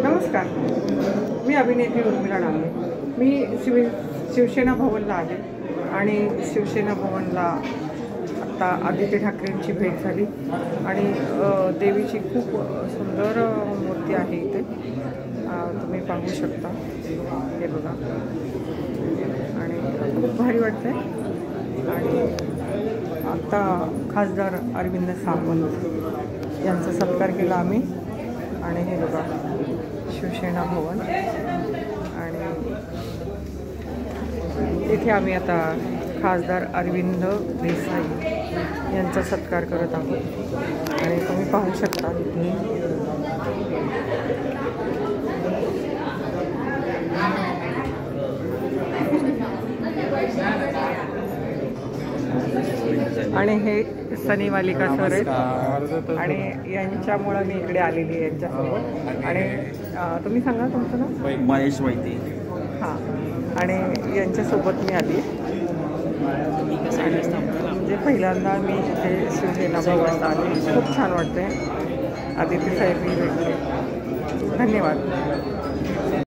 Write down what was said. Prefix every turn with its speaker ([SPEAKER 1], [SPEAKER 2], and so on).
[SPEAKER 1] नमस्कार, मी अभिनेत्री उर्मिला डांगे. मी शिवसेना भवनला आले आणि शिवसेना भवनला आत्ता आदित्य ठाकरेंची भेट झाली आणि देवीची खूप सुंदर मूर्ती आहे इथे. तुम्ही पाहू शकता, हे बघा, आणि खूप भारी वाटतं आहे. आणि आत्ता खासदार अरविंद सावंत यांचा सत्कार केला आम्ही. आणि हे बघा शिवसेना भवन, आणि इथे आम्ही आता खासदार अरविंद देसाई यांचा सत्कार करत आहोत. आणि तुम्ही पाहू शकता इथे आणि हे सनी मालिका सर आहेत आणि यांच्यामुळं मी इकडे आलेली आहे यांच्यासोबत. आणि तुम्ही सांगा तुमचं नाव?
[SPEAKER 2] महेश माहिती.
[SPEAKER 1] हां, आणि यांच्यासोबत मी आली. म्हणजे पहिल्यांदा मी इथे शिवसेना भवनला आले. खूप छान वाटते. आदित्य साहेब मी भेटले. धन्यवाद.